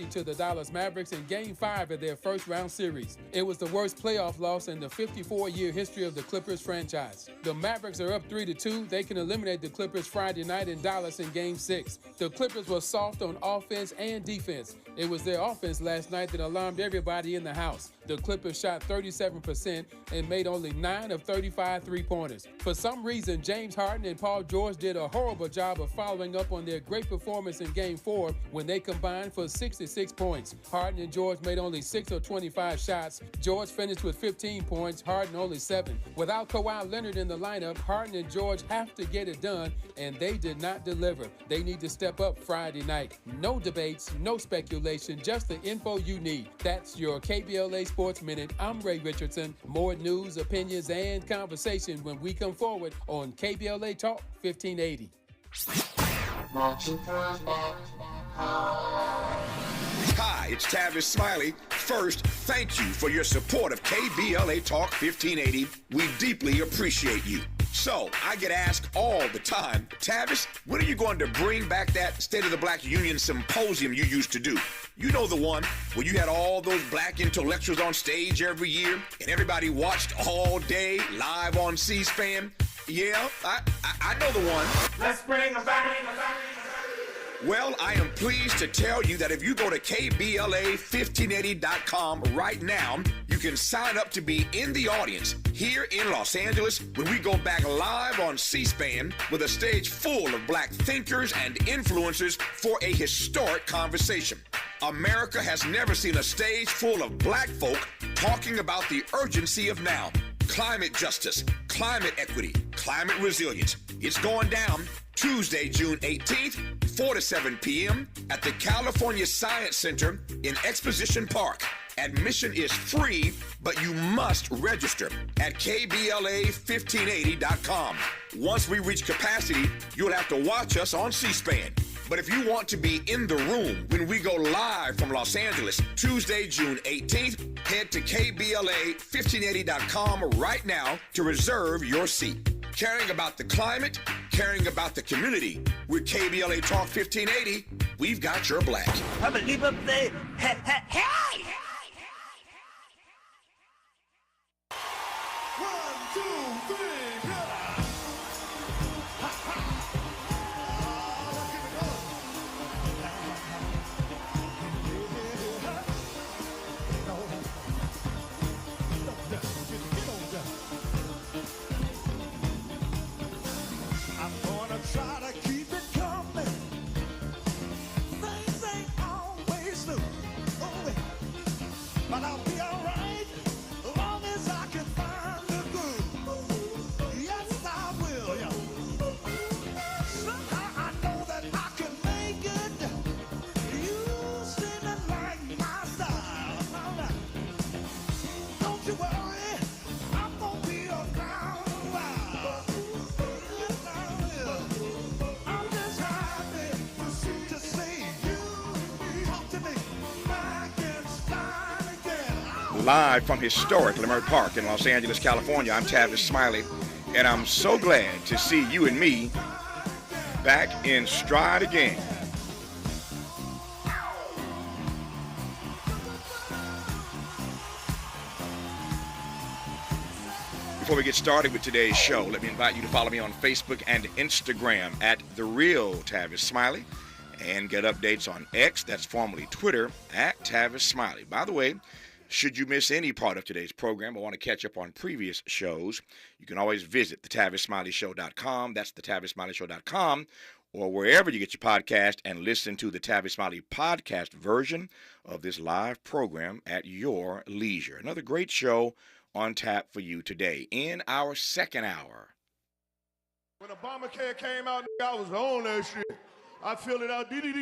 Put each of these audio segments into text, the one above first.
to the Dallas Mavericks in Game 5 of their first-round series. It was the worst playoff loss in the 54-year history of the Clippers franchise. The Mavericks are up 3-2. They can eliminate the Clippers Friday night in Dallas in Game 6. The Clippers were soft on offense and defense. It was their offense last night that alarmed everybody in the house. The Clippers shot 37% and made only 9 of 35 three-pointers. For some reason, James Harden and Paul George did a horrible job of following up on their great performance in Game 4 when they combined for 66 points. Harden and George made only 6 of 25 shots. George finished with 15 points, Harden only 7. Without Kawhi Leonard in the lineup, Harden and George have to get it done, and they did not deliver. They need to step up Friday night. No debates, no speculation, just the info you need. That's your KBLA Sports Minute. I'm Ray Richardson. More news, opinions, and conversation when we come forward on KBLA Talk 1580. Hi, it's Tavis Smiley. First, thank you for your support of KBLA Talk 1580. We deeply appreciate you. So, I get asked all the time, Tavis, when are you going to bring back that State of the Black Union Symposium you used to do? You know the one where you had all those black intellectuals on stage every year and everybody watched all day live on C-SPAN? Yeah, I know the one. Let's bring them back. Well, I am pleased to tell you that if you go to KBLA1580.com right now, you can sign up to be in the audience here in Los Angeles when we go back live on C-SPAN with a stage full of black thinkers and influencers for a historic conversation. America has never seen a stage full of black folk talking about the urgency of now. Climate justice, climate equity, climate resilience. It's going down Tuesday, June 18th, 4 to 7 p.m. at the California Science Center in Exposition Park. Admission is free, but you must register at KBLA1580.com. Once we reach capacity, you'll have to watch us on C-SPAN. But if you want to be in the room when we go live from Los Angeles, Tuesday, June 18th, head to KBLA1580.com right now to reserve your seat. Caring about the climate, caring about the community. With KBLA Talk 1580, we've got your black. I believe up there. Hey! Live from historic Leimert Park in Los Angeles, California, I'm Tavis Smiley, and I'm so glad to see you and me back in stride again. Before we get started with today's show, let me invite you to follow me on Facebook and Instagram at The Real Tavis Smiley, and get updates on X, that's formerly Twitter, at Tavis Smiley. By the way, should you miss any part of today's program or want to catch up on previous shows, you can always visit thetavisSmileyShow.com. That's thetavisSmileyShow.com, or wherever you get your podcast, and listen to the Tavis Smiley podcast version of this live program at your leisure. Another great show on tap for you today in our second hour. When Obamacare came out, I was on that shit. I filled it out, didn't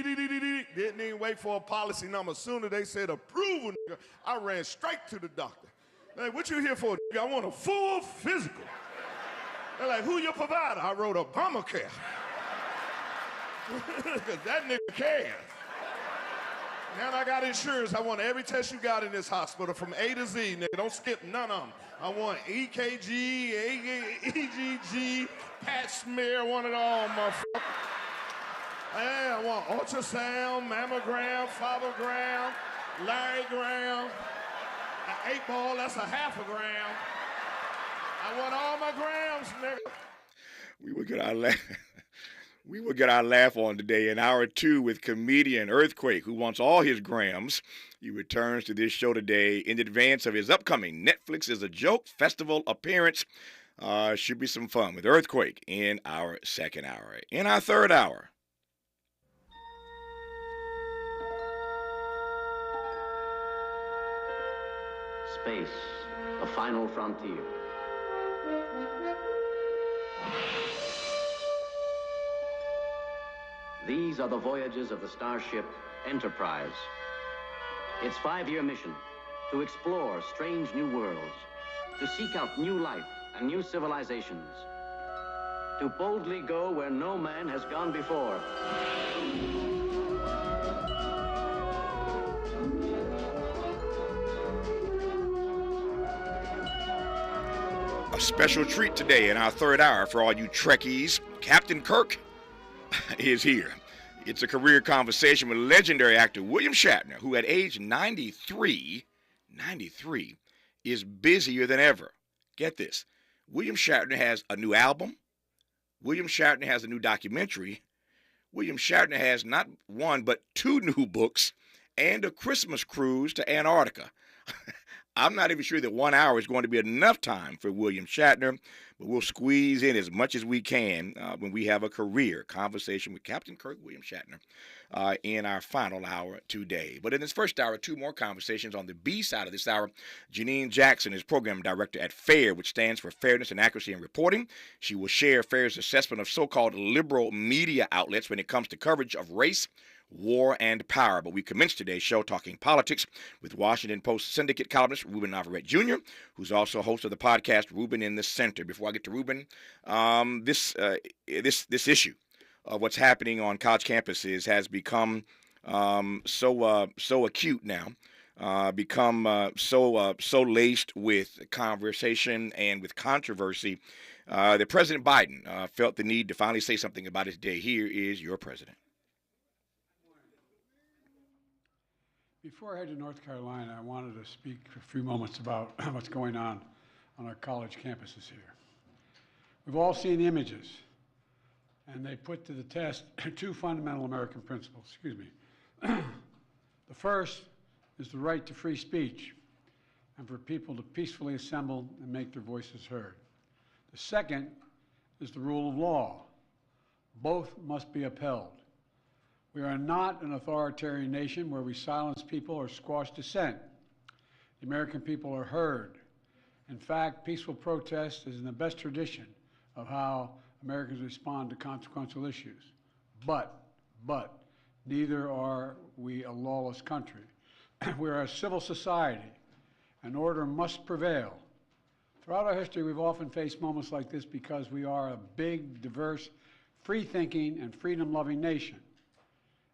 even wait for a policy number. Sooner they said approval, nigga, I ran straight to the doctor. Like, what you here for, nigga? I want a full physical. They're like, who your provider? I wrote Obamacare. Because that nigga cares. Now I got insurance. I want every test you got in this hospital from A to Z, nigga. Don't skip none of them. I want EKG, EGG, Pat smear, one of all, motherfucker. Yeah, I want ultrasound, mammogram, fathergram, Larrygram, an 8-ball, that's a half a gram. I want all my grams, nigga. We will get our laugh on today in hour 2 with comedian Earthquake, who wants all his grams. He returns to this show today in advance of his upcoming Netflix is a Joke Festival appearance. Should be some fun with Earthquake in our second hour. In our third hour, Space, the final frontier. These are the voyages of the starship Enterprise. Its 5-year mission, to explore strange new worlds, to seek out new life and new civilizations, to boldly go where no man has gone before. a special treat today in our third hour for all you Trekkies. Captain Kirk is here. It's a career conversation with legendary actor William Shatner, who at age 93, is busier than ever. Get this. William Shatner has a new album. William Shatner has a new documentary. William Shatner has not one, but 2 new books and a Christmas cruise to Antarctica. I'm not even sure that 1 hour is going to be enough time for William Shatner, but we'll squeeze in as much as we can when we have a career conversation with Captain Kirk William Shatner in our final hour today. But in this first hour, 2 more conversations on the B side of this hour. Janine Jackson is program director at FAIR, which stands for Fairness and Accuracy in Reporting. She will share FAIR's assessment of so-called liberal media outlets when it comes to coverage of race, war, and power. But we commence today's show talking politics with Washington Post Syndicate columnist Ruben Navarrette Jr., who's also host of the podcast Ruben In The Center. Before I get to Ruben, this issue of what's happening on college campuses has become so acute now, become so laced with conversation and with controversy that President Biden felt the need to finally say something about it today. Here is your president. Before I head to North Carolina, I wanted to speak for a few moments about what's going on our college campuses here. We've all seen the images, and they put to the test 2 fundamental American principles. Excuse me. The first is the right to free speech and for people to peacefully assemble and make their voices heard. The second is the rule of law. Both must be upheld. We are not an authoritarian nation where we silence people or squash dissent. The American people are heard. In fact, peaceful protest is in the best tradition of how Americans respond to consequential issues. But, neither are we a lawless country. We are a civil society, and order must prevail. Throughout our history, we've often faced moments like this because we are a big, diverse, free-thinking, and freedom-loving nation.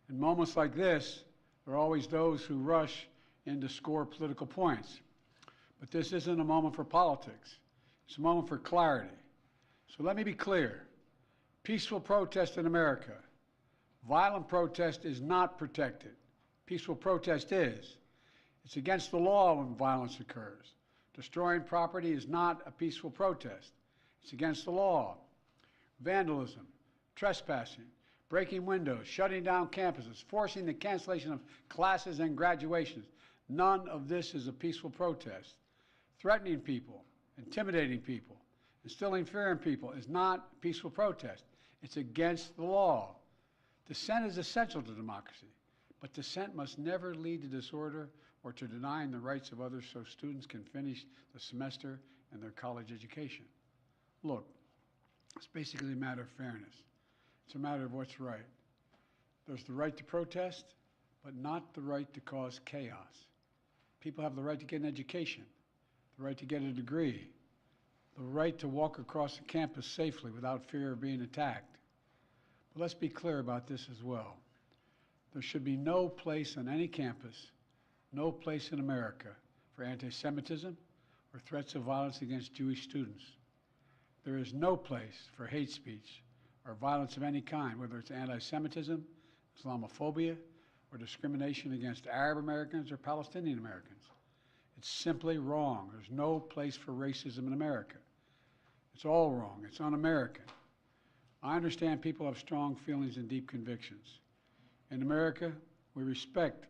In moments like this, there are always those who rush in to score political points. But this isn't a moment for politics. It's a moment for clarity. So let me be clear. Peaceful protest in America. Violent protest is not protected. Peaceful protest is. It's against the law when violence occurs. Destroying property is not a peaceful protest. It's against the law. Vandalism, trespassing, breaking windows, shutting down campuses, forcing the cancellation of classes and graduations. None of this is a peaceful protest. Threatening people, intimidating people, instilling fear in people is not peaceful protest. It's against the law. Dissent is essential to democracy, but dissent must never lead to disorder or to denying the rights of others so students can finish the semester and their college education. Look, it's basically a matter of fairness. It's a matter of what's right. There's the right to protest, but not the right to cause chaos. People have the right to get an education, the right to get a degree, the right to walk across the campus safely without fear of being attacked. But let's be clear about this as well. There should be no place on any campus, no place in America for anti-Semitism or threats of violence against Jewish students. There is no place for hate speech or violence of any kind, whether it's anti-Semitism, Islamophobia, or discrimination against Arab Americans or Palestinian Americans. It's simply wrong. There's no place for racism in America. It's all wrong. It's un-American. I understand people have strong feelings and deep convictions. In America, we respect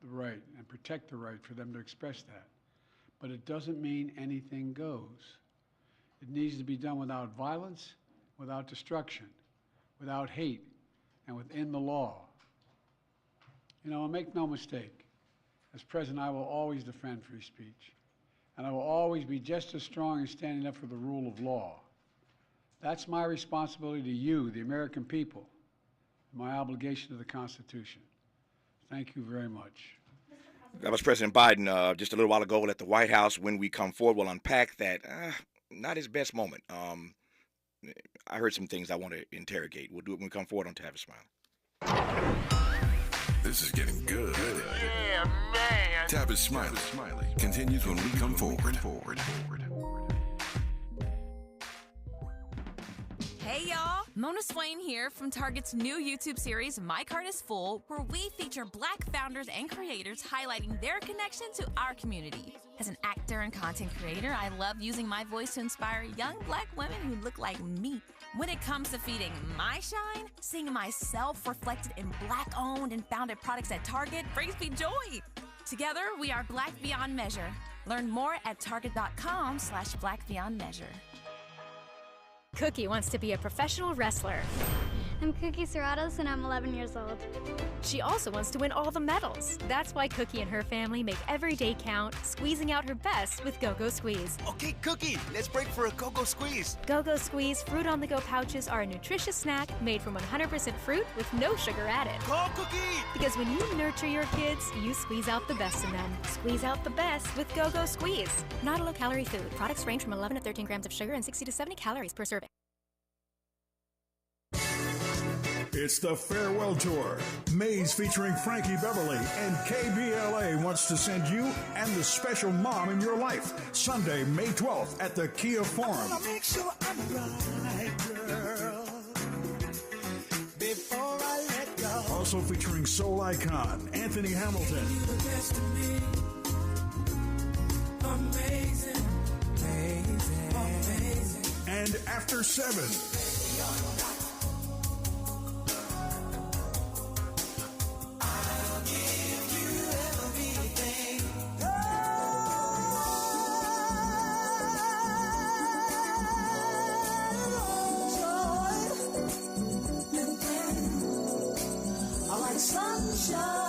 the right and protect the right for them to express that. But it doesn't mean anything goes. It needs to be done without violence, without destruction, without hate, and within the law. You know, make no mistake, as president, I will always defend free speech, and I will always be just as strong in standing up for the rule of law. That's my responsibility to you, the American people, and my obligation to the Constitution. Thank you very much. That was President Biden just a little while ago at the White House. When we come forward, we'll unpack that. Not his best moment. I heard some things I want to interrogate. We'll do it when we come forward on Tavis Smiley. This is getting good. Yeah, man. Tavis Smiley continues when we come forward. Hey y'all, Mona Swain here from Target's new YouTube series, My Cart is Full, where we feature Black founders and creators highlighting their connection to our community. As an actor and content creator, I love using my voice to inspire young Black women who look like me. When it comes to feeding my shine, seeing myself reflected in Black-owned and founded products at Target brings me joy. Together, we are Black Beyond Measure. Learn more at target.com/Black Beyond Measure. Cookie wants to be a professional wrestler. I'm Cookie Serratos and I'm 11 years old. She also wants to win all the medals. That's why Cookie and her family make every day count, squeezing out her best with Go-Go Squeeze. Okay, Cookie, let's break for a Go-Go Squeeze. Go-Go Squeeze fruit on-the-go pouches are a nutritious snack made from 100% fruit with no sugar added. Go, Cookie! Because when you nurture your kids, you squeeze out the best in them. Squeeze out the best with Go-Go Squeeze. Not a low-calorie food. Products range from 11 to 13 grams of sugar and 60 to 70 calories per serving. It's the farewell tour. Maze featuring Frankie Beverly and KBLA wants to send you and the special mom in your life. Sunday, May 12th at the Kia Forum. Make sure I'm right, girl, before I let go. Also featuring soul icon Anthony Hamilton. You the best of me. Amazing, amazing, amazing. And After 7.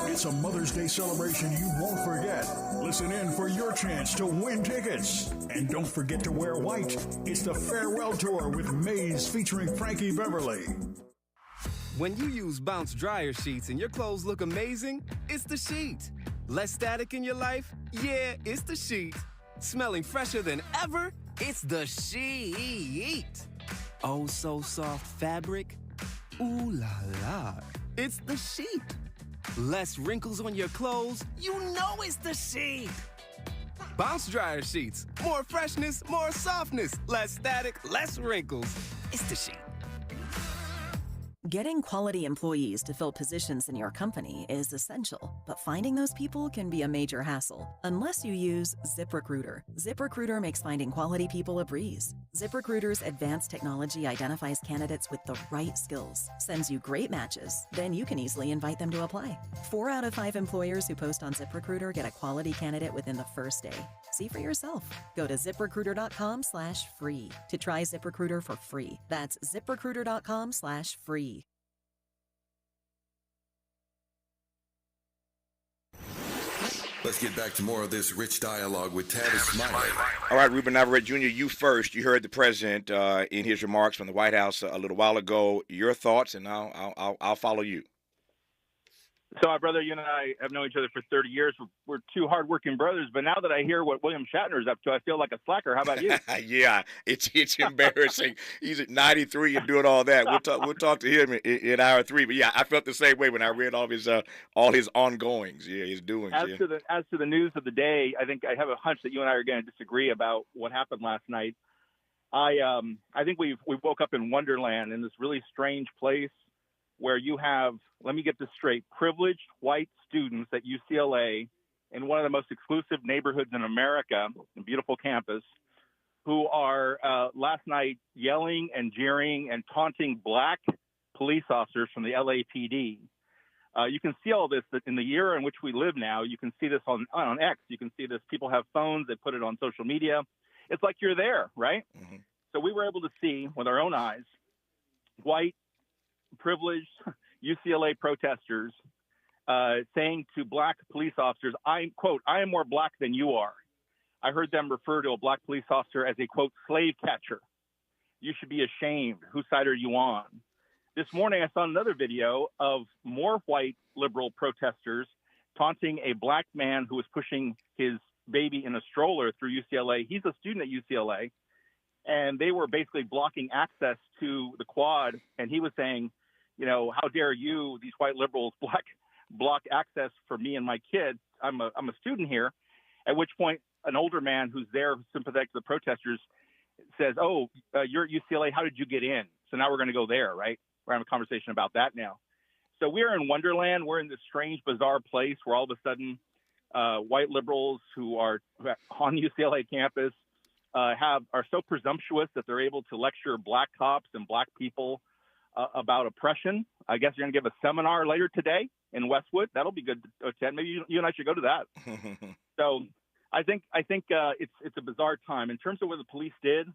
It's a Mother's Day celebration you won't forget. Listen in for your chance to win tickets. And don't forget to wear white. It's the farewell tour with Maze featuring Frankie Beverly. When you use Bounce dryer sheets and your clothes look amazing, it's the sheet. Less static in your life? Yeah, it's the sheet. Smelling fresher than ever? It's the sheet. Oh, so soft fabric? Ooh la la. It's the sheet. Less wrinkles on your clothes? You know it's the sheet. Bounce dryer sheets. More freshness, more softness. Less static, less wrinkles. It's the sheet. Getting quality employees to fill positions in your company is essential, but finding those people can be a major hassle unless you use ZipRecruiter. ZipRecruiter makes finding quality people a breeze. ZipRecruiter's advanced technology identifies candidates with the right skills, sends you great matches, then you can easily invite them to apply. 4 out of 5 employers who post on ZipRecruiter get a quality candidate within the first day. See for yourself. Go to ZipRecruiter.com/free to try ZipRecruiter for free. That's ZipRecruiter.com/free. Let's get back to more of this rich dialogue with Tavis Smiley. All right, Ruben Navarrette Jr., you first. You heard the president in his remarks from the White House a little while ago. Your thoughts, and I'll follow you. So, my brother, you and I have known each other for 30 years. We're two hardworking brothers, but now that I hear what William Shatner's up to, I feel like a slacker. How about you? Yeah, it's embarrassing. He's at 93 and doing all that. We'll talk to him in hour 3. But yeah, I felt the same way when I read all his ongoings. Yeah, his doings. As to the news of the day, I think I have a hunch that you and I are going to disagree about what happened last night. I think we woke up in Wonderland, in this really strange place where you have, let me get this straight, privileged white students at UCLA in one of the most exclusive neighborhoods in America, a beautiful campus, who are last night yelling and jeering and taunting black police officers from the LAPD. You can see all this in the year in which we live now. You can see this on X. You can see this. People have phones. They put it on social media. It's like you're there, right? Mm-hmm. So we were able to see with our own eyes white, privileged UCLA protesters saying to black police officers, I am more black than you are. I heard them refer to a black police officer as a, quote, slave catcher. You should be ashamed. Whose side are you on? This morning, I saw another video of more white liberal protesters taunting a black man who was pushing his baby in a stroller through UCLA. He's a student at UCLA, and they were basically blocking access to the quad. And he was saying, you know, how dare you, these white liberals, block access for me and my kids. I'm a student here. At which point, an older man who's there, sympathetic to the protesters, says, oh, you're at UCLA. How did you get in? So now we're going to go there, right? We're having a conversation about that now. So we're in Wonderland. We're in this strange, bizarre place where all of a sudden white liberals who are on UCLA campus are so presumptuous that they're able to lecture black cops and black people about oppression. I guess you're going to give a seminar later today in Westwood. That'll be good to attend. Maybe you and I should go to that. So I think it's a bizarre time. In terms of what the police did,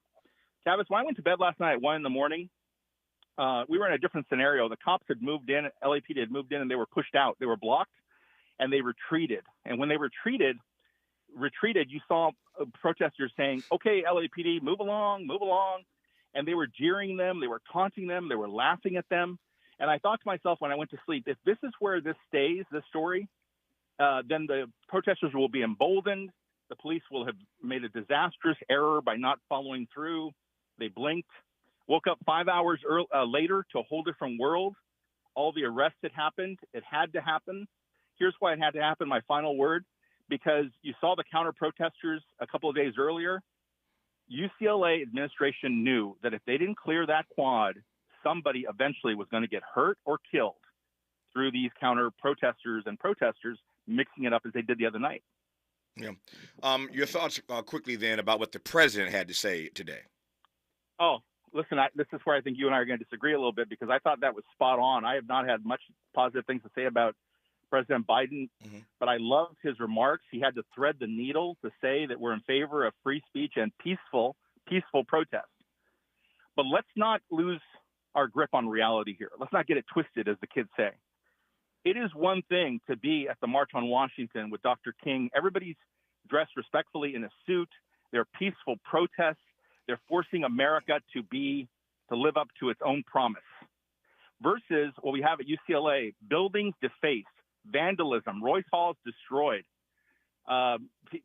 Tavis, when I went to bed last night at 1 a.m, we were in a different scenario. The cops had moved in, LAPD had moved in, and they were pushed out. They were blocked, and they retreated. And when they retreated, you saw protesters saying, okay, LAPD, move along. And they were jeering them. They were taunting them. They were laughing at them. And I thought to myself when I went to sleep, if this is where this stays, this story, then the protesters will be emboldened. The police will have made a disastrous error by not following through. They blinked, woke up 5 hours later to a whole different world. All the arrests had happened. It had to happen. Here's why it had to happen, my final word, because you saw the counter-protesters a couple of days earlier. UCLA administration knew that if they didn't clear that quad, somebody eventually was going to get hurt or killed through these counter-protesters and protesters mixing it up as they did the other night. Yeah. Your thoughts quickly then about what the president had to say today. Oh, listen, this is where I think you and I are going to disagree a little bit because I thought that was spot on. I have not had much positive things to say about President Biden, but I loved his remarks. He had to thread the needle to say that we're in favor of free speech and peaceful protest. But let's not lose our grip on reality here. Let's not get it twisted, as the kids say. It is one thing to be at the March on Washington with Dr. King. Everybody's dressed respectfully in a suit. They're peaceful protests. They're forcing America to live up to its own promise. Versus what we have at UCLA, buildings defaced, vandalism, Royce Hall is destroyed,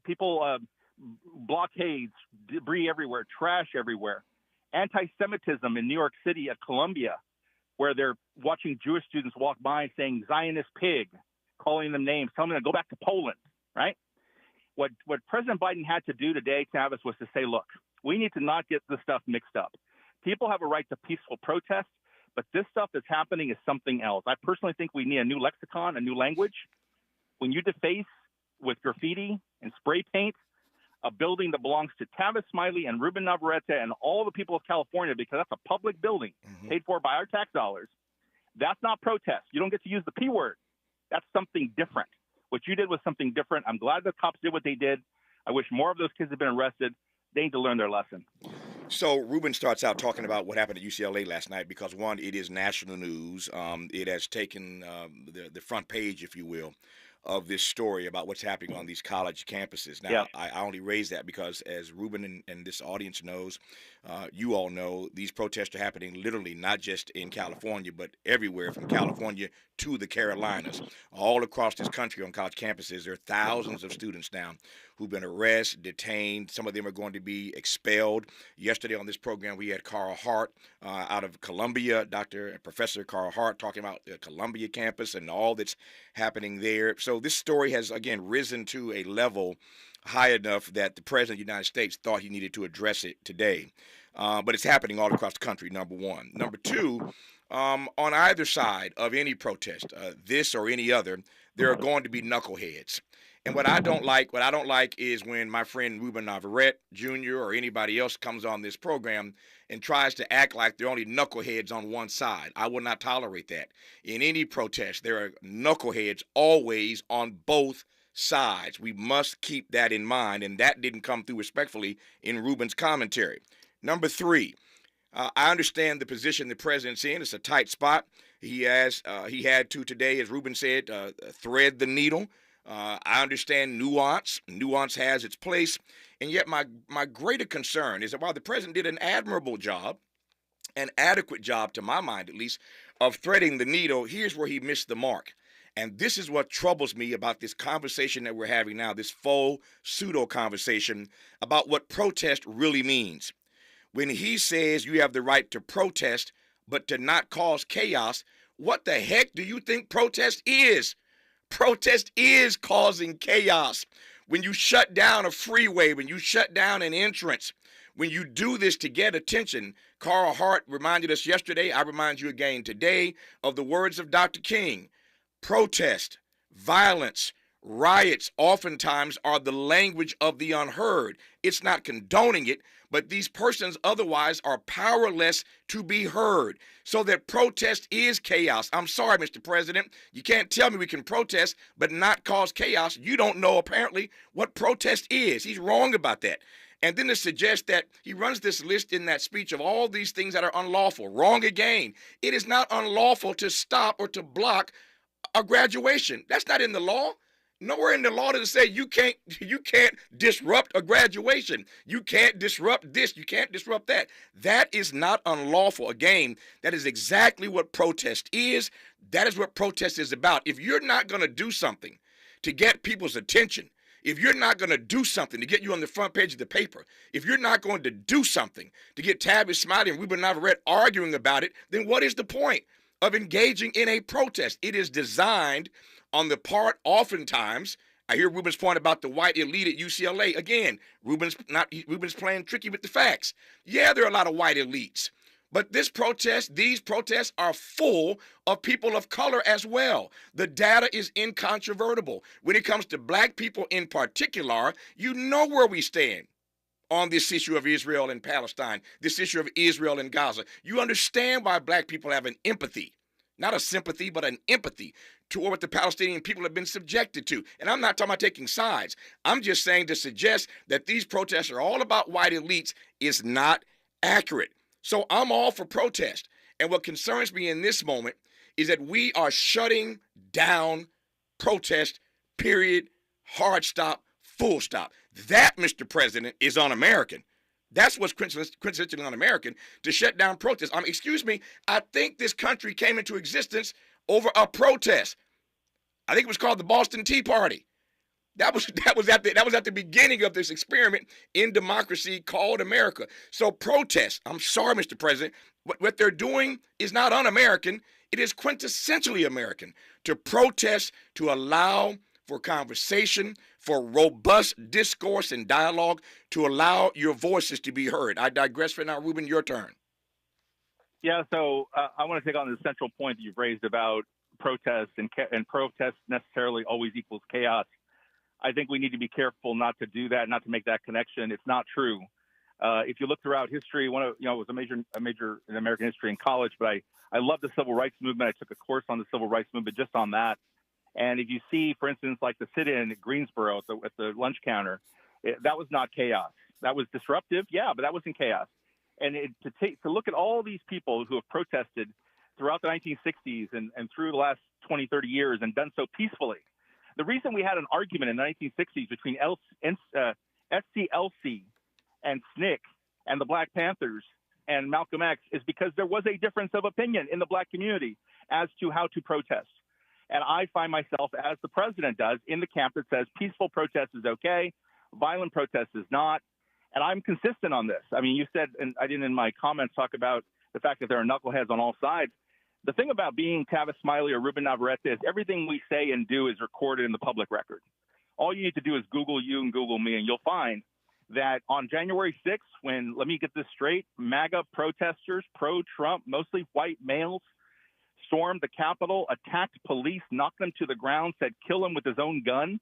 people, blockades, debris everywhere, trash everywhere, anti-Semitism in New York City at Columbia, where they're watching Jewish students walk by saying Zionist pig, calling them names, telling them to go back to Poland, right? What President Biden had to do today, Tavis, was to say, look, we need to not get this stuff mixed up. People have a right to peaceful protest, but this stuff that's happening is something else. I personally think we need a new lexicon, a new language. When you deface with graffiti and spray paint a building that belongs to Tavis, Smiley, and Ruben Navarrette and all the people of California, because that's a public building paid for by our tax dollars, that's not protest. You don't get to use the P word. That's something different. What you did was something different. I'm glad the cops did what they did. I wish more of those kids had been arrested. They need to learn their lesson. So Ruben starts out talking about what happened at UCLA last night because, one, it is national news. It has taken the front page, if you will, of this story about what's happening on these college campuses. Now, I only raise that because, as Ruben and this audience knows, you all know, these protests are happening literally not just in California, but everywhere from California to the Carolinas. All across this country on college campuses, there are thousands of students now who've been arrested, detained. Some of them are going to be expelled. Yesterday on this program, we had Carl Hart out of Columbia, Dr. and Professor Carl Hart, talking about the Columbia campus and all that's happening there. So this story has, again, risen to a level high enough that the President of the United States thought he needed to address it today. but it's happening all across the country, number one. Number two, on either side of any protest, this or any other, there are going to be knuckleheads. And what I don't like is when my friend Ruben Navarrette Jr. or anybody else comes on this program and tries to act like they're only knuckleheads on one side. I will not tolerate that. In any protest, there are knuckleheads always on both sides. We must keep that in mind, and that didn't come through respectfully in Ruben's commentary. Number three, I understand the position the president's in. It's a tight spot. He had to today, as Ruben said, thread the needle. I understand nuance. Nuance has its place. And yet my greater concern is that while the president did an admirable job, an adequate job to my mind at least, of threading the needle, here's where he missed the mark. And this is what troubles me about this conversation that we're having now, this faux pseudo conversation about what protest really means. When he says you have the right to protest, but to not cause chaos, what the heck do you think protest is? Protest is causing chaos. When you shut down a freeway, when you shut down an entrance, when you do this to get attention, Carl Hart reminded us yesterday, I remind you again today, of the words of Dr. King. Protest, violence, riots oftentimes are the language of the unheard. It's not condoning it, but these persons otherwise are powerless to be heard. So that protest is chaos. I'm sorry, Mr. President. You can't tell me we can protest but not cause chaos. You don't know, apparently, what protest is. He's wrong about that. And then to suggest that he runs this list in that speech of all these things that are unlawful. Wrong again. It is not unlawful to stop or to block a graduation. That's not in the law. Nowhere in the law does it say you can't disrupt a graduation. You can't disrupt this. You can't disrupt that. That is not unlawful. Again, that is exactly what protest is. That is what protest is about. If you're not going to do something to get people's attention, if you're not going to do something to get you on the front page of the paper, if you're not going to do something to get Tavis, Smiley, and Ruben Navarrette arguing about it, then what is the point of engaging in a protest? It is designed on the part, oftentimes, I hear Ruben's point about the white elite at UCLA. Again, Ruben's playing tricky with the facts. Yeah, there are a lot of white elites. But these protests are full of people of color as well. The data is incontrovertible. When it comes to black people in particular, you know where we stand on this issue of Israel and Palestine, this issue of Israel and Gaza. You understand why black people have an empathy, not a sympathy, but an empathy toward what the Palestinian people have been subjected to. And I'm not talking about taking sides. I'm just saying to suggest that these protests are all about white elites is not accurate. So I'm all for protest. And what concerns me in this moment is that we are shutting down protest, period, hard stop, full stop. That, Mr. President, is un-American. That's what's quintessentially un-American, to shut down protests. Excuse me, I think this country came into existence over a protest. I think it was called the Boston Tea Party. That was at the beginning of this experiment in democracy called America. So protest, I'm sorry, Mr. President, what they're doing is not un-American. It is quintessentially American to protest, to allow for conversation, for robust discourse and dialogue, to allow your voices to be heard. I digress for now. Ruben, your turn. Yeah, so I want to take on the central point that you've raised about protest, and protest necessarily always equals chaos. I think we need to be careful not to do that, not to make that connection. It's not true. If you look throughout history, it was a major in American history in college, but I love the civil rights movement. I took a course on the civil rights movement just on that. And if you see, for instance, like the sit-in at Greensboro at the lunch counter, that was not chaos. That was disruptive, yeah, but that wasn't chaos. And to look at all these people who have protested throughout the 1960s and through the last 20, 30 years and done so peacefully. The reason we had an argument in the 1960s between SCLC and SNCC and the Black Panthers and Malcolm X is because there was a difference of opinion in the black community as to how to protest. And I find myself, as the president does, in the camp that says peaceful protest is okay, violent protest is not. And I'm consistent on this. I mean, you said, and I didn't in my comments talk about the fact that there are knuckleheads on all sides. The thing about being Tavis, Smiley, or Ruben Navarrette is everything we say and do is recorded in the public record. All you need to do is Google you and Google me, and you'll find that on January 6th, when, let me get this straight, MAGA protesters, pro-Trump, mostly white males, stormed the Capitol, attacked police, knocked them to the ground, said kill him with his own gun.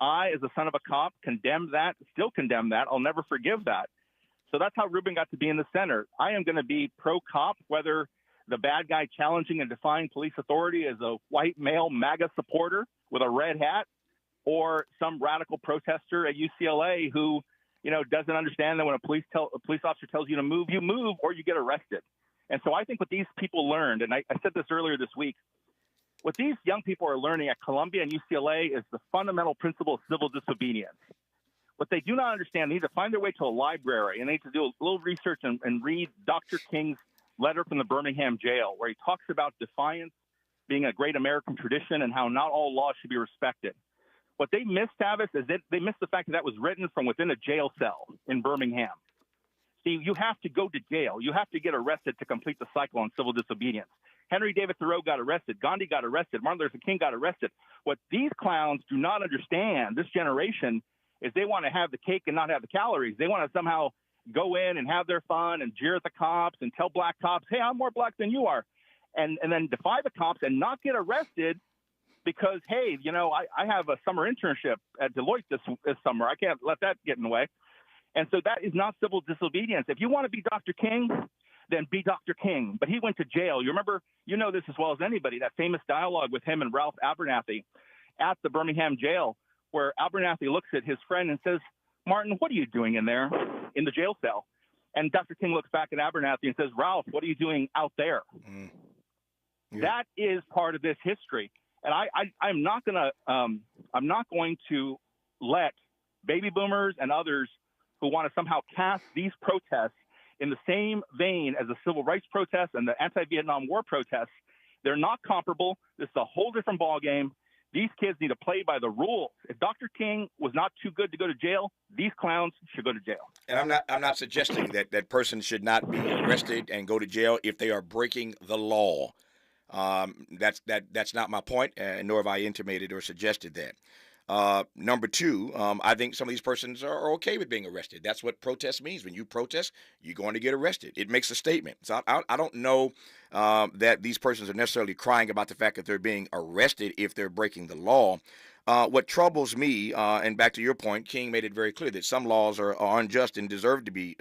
I, as a son of a cop, condemned that, still condemn that. I'll never forgive that. So that's how Ruben got to be in the center. I am going to be pro-cop, whether the bad guy challenging and defying police authority is a white male MAGA supporter with a red hat, or some radical protester at UCLA who, doesn't understand that when a police officer tells you to move, you move or you get arrested. And so I think what these people learned, and I said this earlier this week, what these young people are learning at Columbia and UCLA is the fundamental principle of civil disobedience. What they do not understand, they need to find their way to a library, and they need to do a little research and read Dr. King's letter from the Birmingham jail, where he talks about defiance being a great American tradition and how not all laws should be respected. What they missed, Tavis, is that they missed the fact that was written from within a jail cell in Birmingham. See, you have to go to jail. You have to get arrested to complete the cycle on civil disobedience. Henry David Thoreau got arrested. Gandhi got arrested. Martin Luther King got arrested. What these clowns do not understand, this generation, is they want to have the cake and not have the calories. They want to somehow go in and have their fun and jeer at the cops and tell black cops, hey, I'm more black than you are, and then defy the cops and not get arrested because, hey, I have a summer internship at Deloitte this summer. I can't let that get in the way. And so that is not civil disobedience. If you want to be Dr. King, then be Dr. King. But he went to jail. You remember, this as well as anybody, that famous dialogue with him and Ralph Abernathy at the Birmingham jail, where Abernathy looks at his friend and says, Martin, what are you doing in there in the jail cell? And Dr. King looks back at Abernathy and says, Ralph, what are you doing out there? Yeah. That is part of this history. And I'm not going to let baby boomers and others who want to somehow cast these protests in the same vein as the civil rights protests and the anti-Vietnam War protests. They're not comparable. This is a whole different ballgame. These kids need to play by the rules. If Dr. King was not too good to go to jail, these clowns should go to jail. And I'm not suggesting that person should not be arrested and go to jail if they are breaking the law. That's not my point, nor have I intimated or suggested that. Number two, I think some of these persons are okay with being arrested. That's what protest means. When you protest, you're going to get arrested. It makes a statement. So I don't know that these persons are necessarily crying about the fact that they're being arrested if they're breaking the law. What troubles me, and back to your point, King made it very clear that some laws are unjust and deserve to be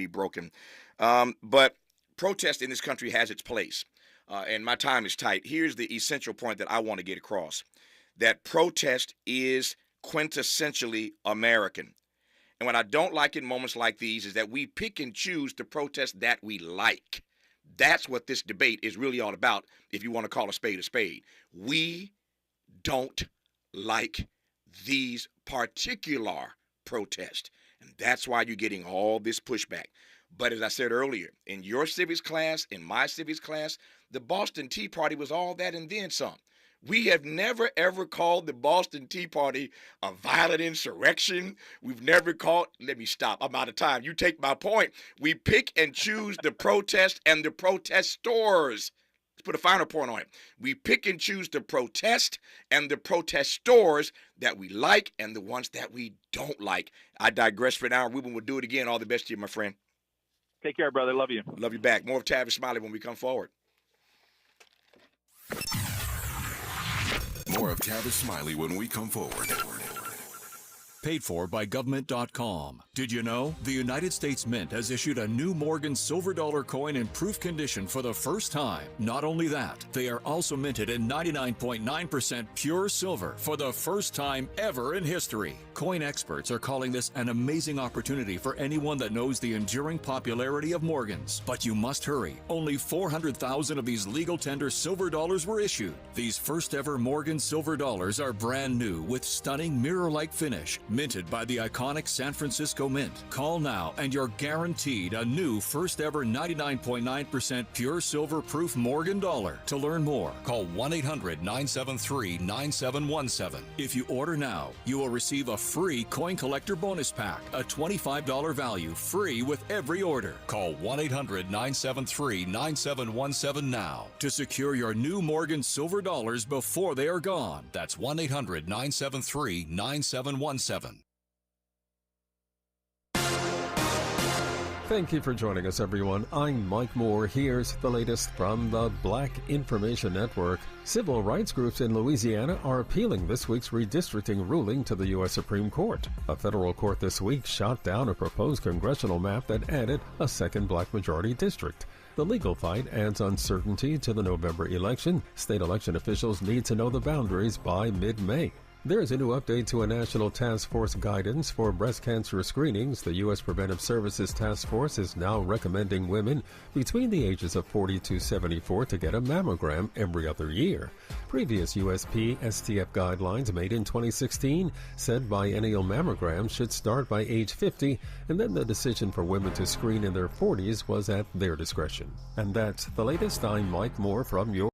broken. But protest in this country has its place. And my time is tight. Here's the essential point that I want to get across. That protest is quintessentially American. And what I don't like in moments like these is that we pick and choose to protest that we like. That's what this debate is really all about, if you want to call a spade a spade. We don't like these particular protests. And that's why you're getting all this pushback. But as I said earlier, in your civics class, in my civics class, the Boston Tea Party was all that and then some. We have never, ever called the Boston Tea Party a violent insurrection. We've never called, let me stop, I'm out of time. You take my point. We pick and choose the protest and the protestors. Let's put a finer point on it. We pick and choose the protest and the protestors that we like and the ones that we don't like. I digress for now. Ruben will do it again. All the best to you, my friend. Take care, brother. Love you. Love you back. More of Tavis Smiley when we come forward. More of Tavis Smiley when we come forward. Paid for by government.com. Did you know? The United States Mint has issued a new Morgan silver dollar coin in proof condition for the first time. Not only that, they are also minted in 99.9% pure silver for the first time ever in history. Coin experts are calling this an amazing opportunity for anyone that knows the enduring popularity of Morgans. But you must hurry. Only 400,000 of these legal tender silver dollars were issued. These first ever Morgan silver dollars are brand new with stunning mirror-like finish, minted by the iconic San Francisco Mint. Call now and you're guaranteed a new first ever 99.9% pure silver proof Morgan dollar. To learn more, call 1-800-973-9717. If you order now, you will receive a free coin collector bonus pack, a $25 value, free with every order. Call 1-800-973-9717 now to secure your new Morgan silver dollars before they are gone. That's 1-800-973-9717. Thank you for joining us, everyone. I'm Mike Moore. Here's the latest from the Black Information Network. Civil rights groups in Louisiana are appealing this week's redistricting ruling to the U.S. Supreme Court. A federal court this week shot down a proposed congressional map that added a second black majority district. The legal fight adds uncertainty to the November election. State election officials need to know the boundaries by mid-May. There is a new update to a national task force guidance for breast cancer screenings. The U.S. Preventive Services Task Force is now recommending women between the ages of 40 to 74 to get a mammogram every other year. Previous USP-STF guidelines made in 2016 said biennial mammograms should start by age 50, and then the decision for women to screen in their 40s was at their discretion. And that's the latest. I'm Mike Moore from your...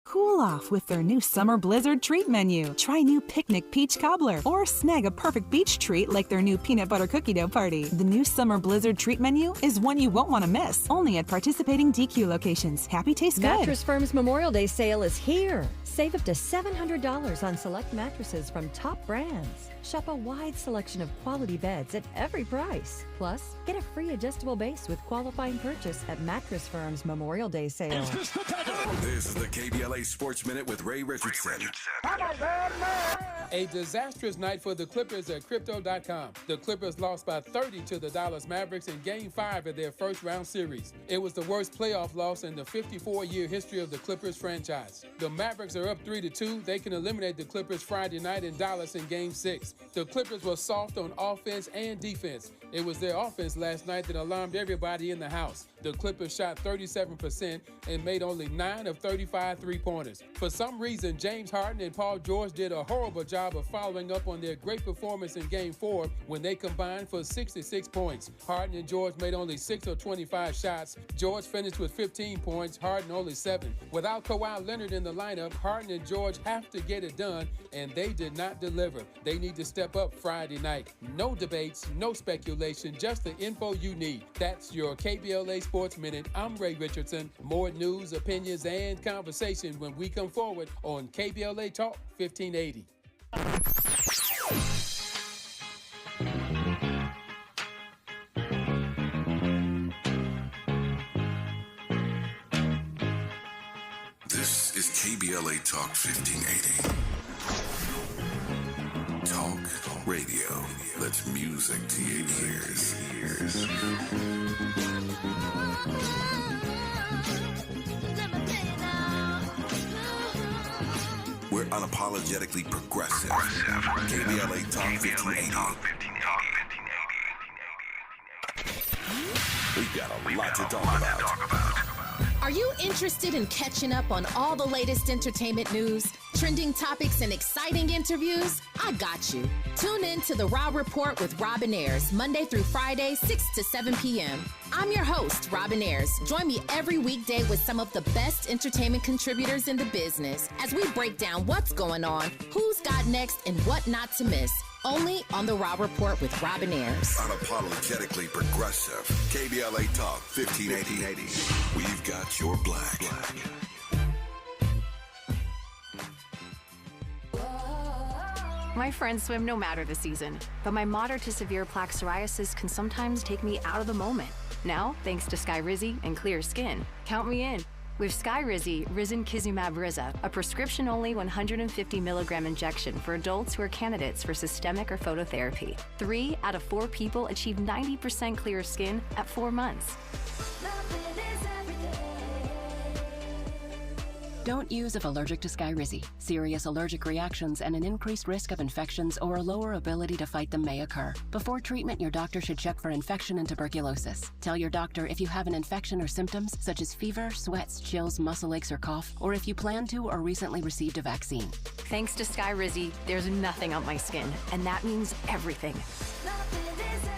Cool off with their new Summer Blizzard treat menu. Try new Picnic Peach Cobbler or snag a perfect beach treat like their new Peanut Butter Cookie Dough Party. The new Summer Blizzard treat menu is one you won't want to miss. Only at participating DQ locations. Happy taste good. Mattress Firm's Memorial Day sale is here. Save up to $700 on select mattresses from top brands. Shop a wide selection of quality beds at every price. Plus, get a free adjustable base with qualifying purchase at Mattress Firm's Memorial Day sale. This is the KBLA Sports Minute with Ray Richardson. A disastrous night for the Clippers at Crypto.com. The Clippers lost by 30 to the Dallas Mavericks in Game 5 of their first-round series. It was the worst playoff loss in the 54-year history of the Clippers franchise. The Mavericks are up 3-2. They can eliminate the Clippers Friday night in Dallas in Game 6. The Clippers were soft on offense and defense. It was their offense last night that alarmed everybody in the house. The Clippers shot 37% and made only 9 of 35 three-pointers. For some reason, James Harden and Paul George did a horrible job of following up on their great performance in Game 4 when they combined for 66 points. Harden and George made only 6 of 25 shots. George finished with 15 points, Harden only 7. Without Kawhi Leonard in the lineup, Harden and George have to get it done, and they did not deliver. They need to step up Friday night. No debates, no speculation, just the info you need. That's your KBLA Sports Minute. I'm Ray Richardson. More news, opinions, and conversation when we come forward on KBLA Talk 1580. This is KBLA Talk 1580. Talk radio. That's music to your ears. We're unapologetically progressive. KBLA Talk 1580. We've got a lot to talk about. Are you interested in catching up on all the latest entertainment news, trending topics, and exciting interviews? I got you. Tune in to The Raw Report with Robin Ayers, Monday through Friday, 6 to 7 p.m. I'm your host, Robin Ayers. Join me every weekday with some of the best entertainment contributors in the business as we break down what's going on, who's got next, and what not to miss. Only on The Raw Report with Robin Ayers. Unapologetically progressive. KBLA Talk 1580. We've got your black. My friends swim no matter the season, but my moderate to severe plaque psoriasis can sometimes take me out of the moment. Now, thanks to Skyrizi and clear skin, count me in. With Skyrizi, Risankizumab Riza, a prescription-only 150 milligram injection for adults who are candidates for systemic or phototherapy. 3 out of 4 people achieve 90% clear skin at 4 months. Don't use if allergic to Skyrizi. Serious allergic reactions and an increased risk of infections or a lower ability to fight them may occur. Before treatment, your doctor should check for infection and tuberculosis. Tell your doctor if you have an infection or symptoms such as fever, sweats, chills, muscle aches, or cough, or if you plan to or recently received a vaccine. Thanks to Skyrizi, there's nothing on my skin, and that means everything.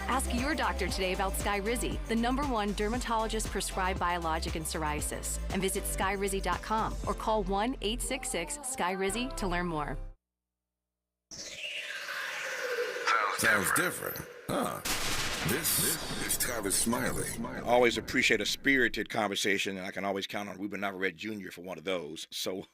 Ask your doctor today about Skyrizi, the #1 dermatologist-prescribed biologic in psoriasis, and visit skyrizi.com or call 1-866-SKYRIZI to learn more. Sounds different, huh? This is Tavis Smiley. I always appreciate a spirited conversation, and I can always count on Ruben Navarrette Jr. for one of those. So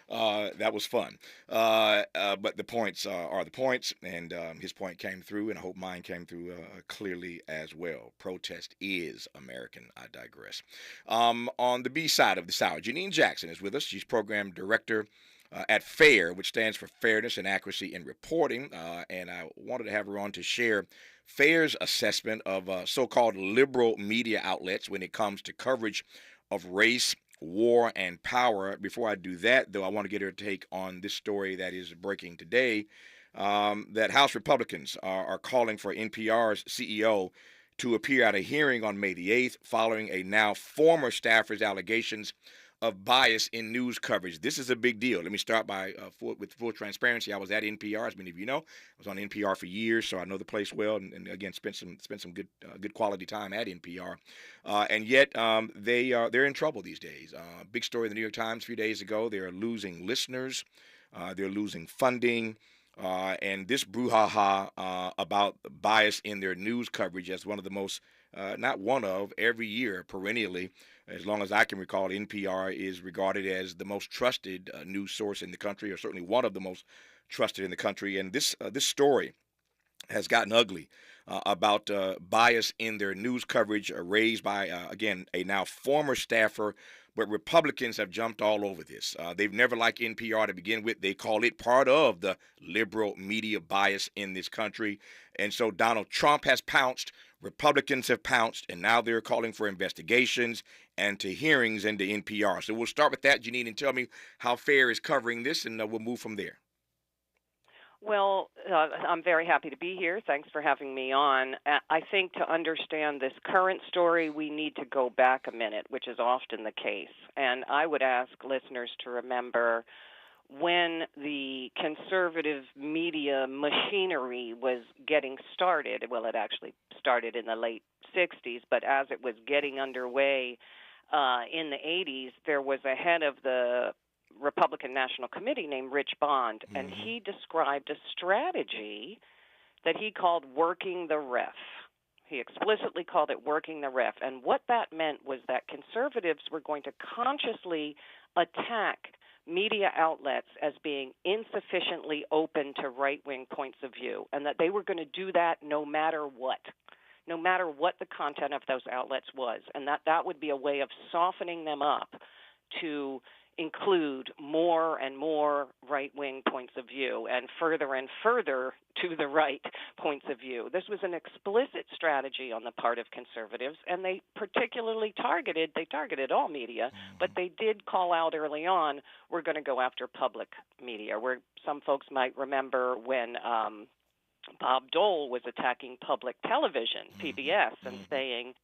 that was fun. But the points are the points, and his point came through, and I hope mine came through clearly as well. Protest is American. I digress. On the B side of this hour, Janine Jackson is with us. She's program director at FAIR, which stands for Fairness and Accuracy in Reporting, and I wanted to have her on to share FAIR's assessment of so-called liberal media outlets when it comes to coverage of race, war, and power. Before I do that, though, I want to get her take on this story that is breaking today, that House Republicans are calling for NPR's CEO to appear at a hearing on May the 8th following a now former staffer's allegations of bias in news coverage. This is a big deal. Let me start by with full transparency. I was at NPR, as many of you know. I was on NPR for years, so I know the place well, and again spent some good quality time at NPR. And yet they're in trouble these days. Big story in the New York Times a few days ago. They're losing listeners. They're losing funding. And this brouhaha about bias in their news coverage as one of the most, every year, perennially, as long as I can recall, NPR is regarded as the most trusted news source in the country, or certainly one of the most trusted in the country. And this story has gotten ugly about bias in their news coverage raised by, again, a now former staffer. But Republicans have jumped all over this. They've never liked NPR to begin with. They call it part of the liberal media bias in this country. And so Donald Trump has pounced. Republicans have pounced. And now they're calling for investigations and to hearings into NPR. So we'll start with that, Janine, and tell me how FAIR is covering this, and we'll move from there. Well, I'm very happy to be here. Thanks for having me on. I think to understand this current story, we need to go back a minute, which is often the case. And I would ask listeners to remember when the conservative media machinery was getting started. Well, it actually started in the late 60s, but as it was getting underway in the 80s, there was a head of the Republican National Committee named Rich Bond, and he described a strategy that he called working the ref. He explicitly called it working the ref, and what that meant was that conservatives were going to consciously attack media outlets as being insufficiently open to right-wing points of view, and that they were going to do that no matter what the content of those outlets was, and that would be a way of softening them up to include more and more right-wing points of view and further to the right points of view. This was an explicit strategy on the part of conservatives, and they particularly targeted all media, but they did call out early on, we're going to go after public media, where some folks might remember when Bob Dole was attacking public television, PBS, and saying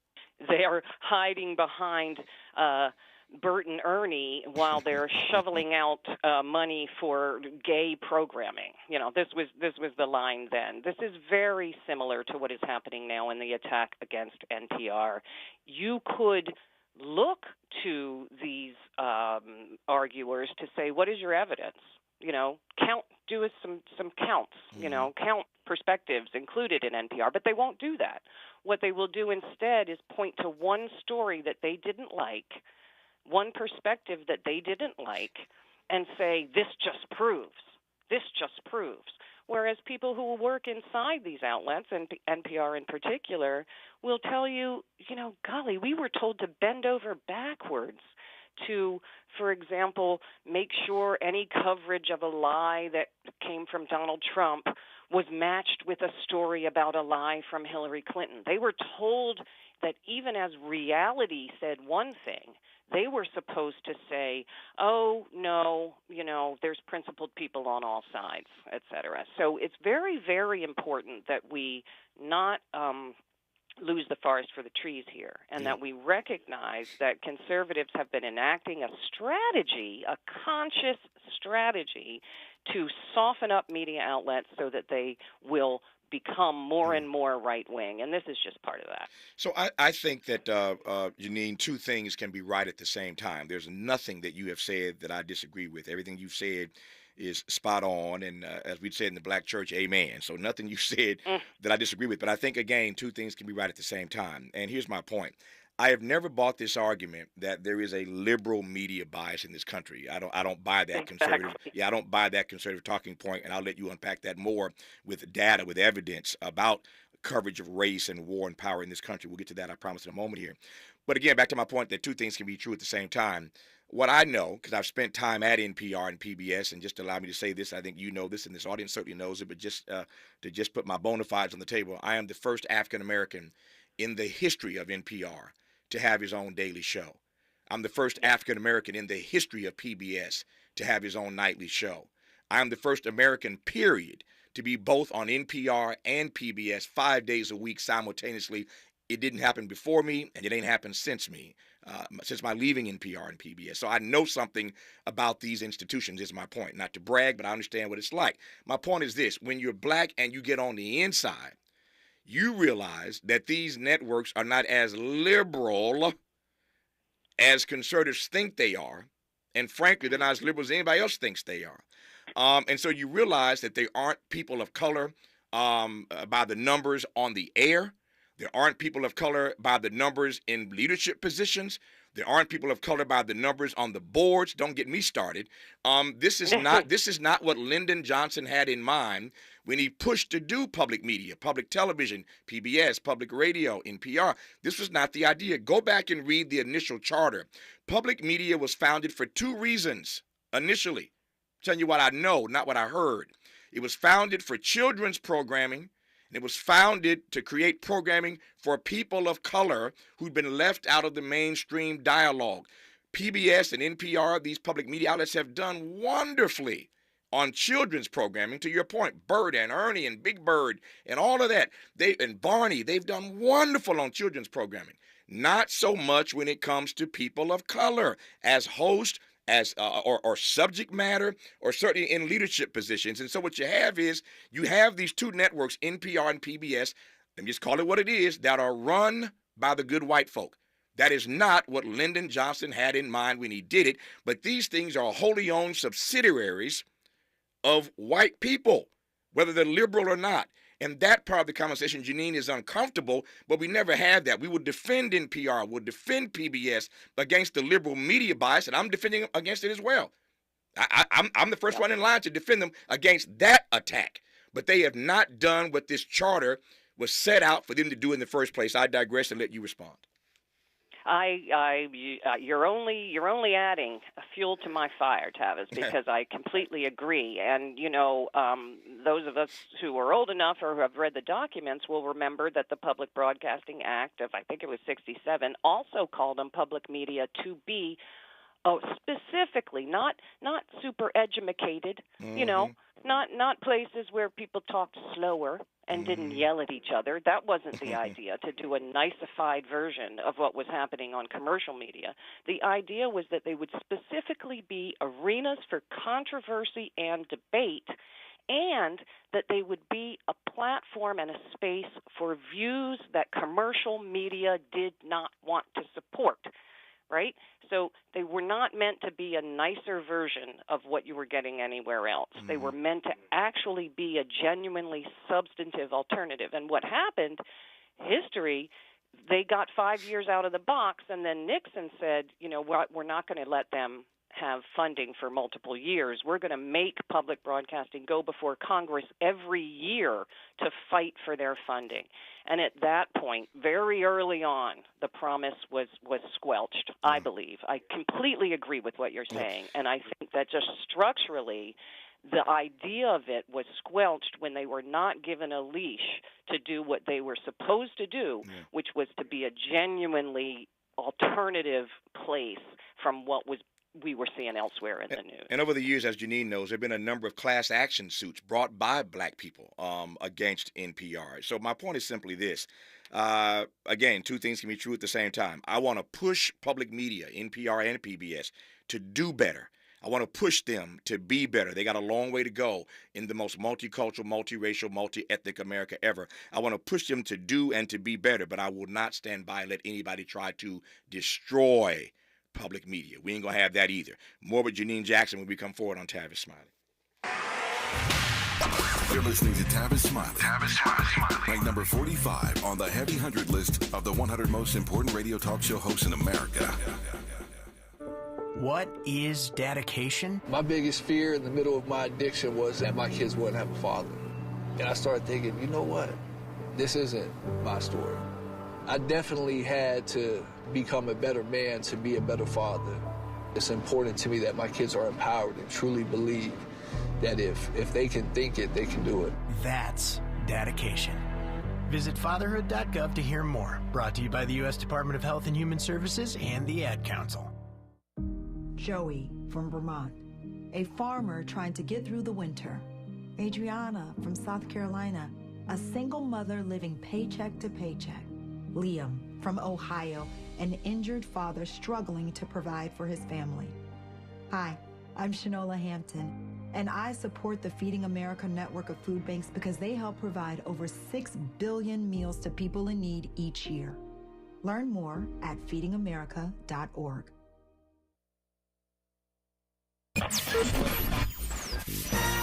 they are hiding behind Bert and Ernie while they're shoveling out money for gay programming. You know, this was the line then. This is very similar to what is happening now in the attack against NPR. You could look to these arguers to say, what is your evidence? You know, do us some counts, you know, count perspectives included in NPR, but they won't do that. What they will do instead is point to one story that they didn't like, one perspective that they didn't like, and say, this just proves. Whereas people who work inside these outlets, and NPR in particular, will tell you, you know, golly, we were told to bend over backwards to, for example, make sure any coverage of a lie that came from Donald Trump was matched with a story about a lie from Hillary Clinton. They were told that even as reality said one thing, they were supposed to say, oh, no, you know, there's principled people on all sides, et cetera. So it's very, very important that we not lose the forest for the trees here, and that we recognize that conservatives have been enacting a strategy, a conscious strategy, to soften up media outlets so that they will become more and more right-wing, and this is just part of that. So I think that, Janine, two things can be right at the same time. There's nothing that you have said that I disagree with. Everything you've said is spot on, and as we'd said in the black church, amen. So nothing you said that I disagree with, but I think, again, two things can be right at the same time. And here's my point. I have never bought this argument that there is a liberal media bias in this country. I don't buy that conservative. Yeah, I don't buy that conservative talking point, and I'll let you unpack that more with data, with evidence about coverage of race and war and power in this country. We'll get to that, I promise, in a moment here. But again, back to my point that two things can be true at the same time. What I know, because I've spent time at NPR and PBS, and just allow me to say this, I think you know this, and this audience certainly knows it, but just to just put my bona fides on the table, I am the first African-American in the history of NPR to have his own daily show. I'm the first African-American in the history of PBS to have his own nightly show. I'm the first American, period, to be both on NPR and PBS 5 days a week simultaneously. It didn't happen before me, and it ain't happened since me, since my leaving NPR and PBS. So I know something about these institutions is my point. Not to brag, but I understand what it's like. My point is this. When you're black and you get on the inside, you realize that these networks are not as liberal as conservatives think they are. And frankly, they're not as liberal as anybody else thinks they are. And so you realize that they aren't people of color by the numbers on the air. There aren't people of color by the numbers in leadership positions. There aren't people of color by the numbers on the boards. Don't get me started. This is not what Lyndon Johnson had in mind when he pushed to do public media, public television, PBS, public radio, NPR. This was not the idea. Go back and read the initial charter. Public media was founded for two reasons initially. I'm telling you what I know, not what I heard. It was founded for children's programming. And it was founded to create programming for people of color who'd been left out of the mainstream dialogue. PBS and NPR, these public media outlets, have done wonderfully on children's programming. To your point, Bert and Ernie and Big Bird and all of that, and Barney, they've done wonderful on children's programming. Not so much when it comes to people of color as hosts, as or subject matter, or certainly in leadership positions. And so what you have is you have these two networks, NPR and PBS, and just call it what it is, that are run by the good white folk. That is not what Lyndon Johnson had in mind when he did it, but these things are wholly owned subsidiaries of white people, whether they're liberal or not. And that part of the conversation, Janine, is uncomfortable, but we never had that. We would defend NPR, would defend PBS against the liberal media bias, and I'm defending them against it as well. I'm the first one in line to defend them against that attack. But they have not done what this charter was set out for them to do in the first place. I digress and let you respond. You're only adding fuel to my fire, Tavis, because I completely agree. And those of us who are old enough or who have read the documents will remember that the Public Broadcasting Act of, I think it was 1967, also called on public media to be specifically not super educated, not places where people talked slower and didn't yell at each other. That wasn't the idea, to do a niceified version of what was happening on commercial media. The idea was that they would specifically be arenas for controversy and debate, and that they would be a platform and a space for views that commercial media did not want to support. Right? So they were not meant to be a nicer version of what you were getting anywhere else. They were meant to actually be a genuinely substantive alternative. And what happened, history, they got 5 years out of the box, and then Nixon said, we're not going to let them have funding for multiple years. We're going to make public broadcasting go before Congress every year to fight for their funding. And at that point, very early on, the promise was squelched, I believe. I completely agree with what you're saying. And I think that just structurally, the idea of it was squelched when they were not given a leash to do what they were supposed to do, which was to be a genuinely alternative place from what we were seeing elsewhere in the news. And over the years, as Janine knows, there have been a number of class action suits brought by black people against NPR. So my point is simply this. Again, two things can be true at the same time. I want to push public media, NPR and PBS, to do better. I want to push them to be better. They got a long way to go in the most multicultural, multiracial, multi-ethnic America ever. I want to push them to do and to be better, but I will not stand by and let anybody try to destroy public media. We ain't going to have that either. More with Janine Jackson when we come forward on Tavis, Smiley. You're listening to Tavis Smiley. Ranked number 45 on the Heavy 100 list of the 100 most important radio talk show hosts in America. What is dedication? My biggest fear in the middle of my addiction was that my kids wouldn't have a father. And I started thinking, you know what? This isn't my story. I definitely had to become a better man to be a better father. It's important to me that my kids are empowered and truly believe that if they can think it, they can do it. That's dedication. Visit fatherhood.gov to hear more. Brought to you by the U.S. Department of Health and Human Services and the Ad Council. Joey from Vermont, a farmer trying to get through the winter. Adriana from South Carolina, a single mother living paycheck to paycheck. Liam from Ohio, an injured father struggling to provide for his family. Hi, I'm Shanola Hampton, and I support the Feeding America network of food banks because they help provide over 6 billion meals to people in need each year. Learn more at feedingamerica.org.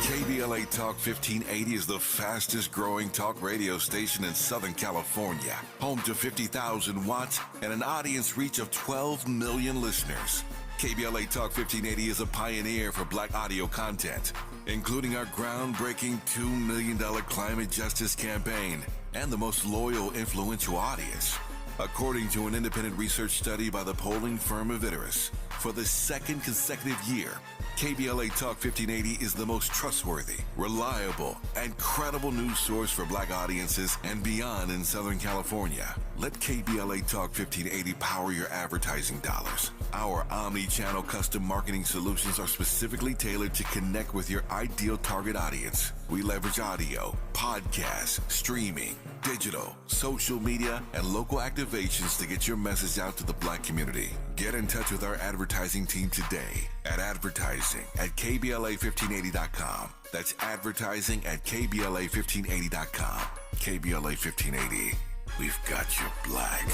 KBLA Talk 1580 is the fastest growing talk radio station in Southern California. Home to 50,000 watts and an audience reach of 12 million listeners. KBLA Talk 1580 is a pioneer for black audio content, including our groundbreaking $2 million climate justice campaign and the most loyal, influential audience. According to an independent research study by the polling firm Aviterus, for the second consecutive year, KBLA Talk 1580 is the most trustworthy, reliable, and credible news source for black audiences and beyond in Southern California. Let KBLA Talk 1580 power your advertising dollars. Our omni-channel custom marketing solutions are specifically tailored to connect with your ideal target audience. We leverage audio, podcasts, streaming, digital, social media, and local activations to get your message out to the black community. Get in touch with our advertising team today at advertising@kbla1580.com. That's advertising at kbla1580.com. KBLA 1580. We've got your black.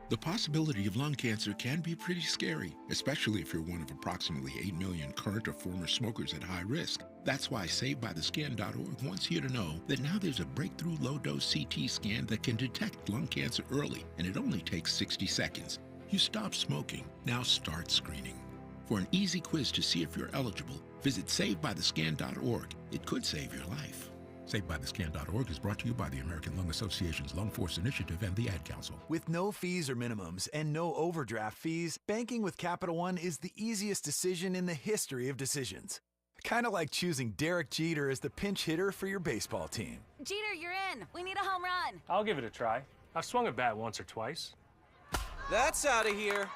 The possibility of lung cancer can be pretty scary, especially if you're one of approximately 8 million current or former smokers at high risk. That's why SaveByTheScan.org wants you to know that now there's a breakthrough low-dose CT scan that can detect lung cancer early, and it only takes 60 seconds. You stop smoking, now start screening. For an easy quiz to see if you're eligible, visit SaveByTheScan.org. It could save your life. SaveByTheScan.org is brought to you by the American Lung Association's Lung Force Initiative and the Ad Council. With no fees or minimums and no overdraft fees, banking with Capital One is the easiest decision in the history of decisions. Kind of like choosing Derek Jeter as the pinch hitter for your baseball team. Jeter, you're in. We need a home run. I'll give it a try. I've swung a bat once or twice. That's out of here.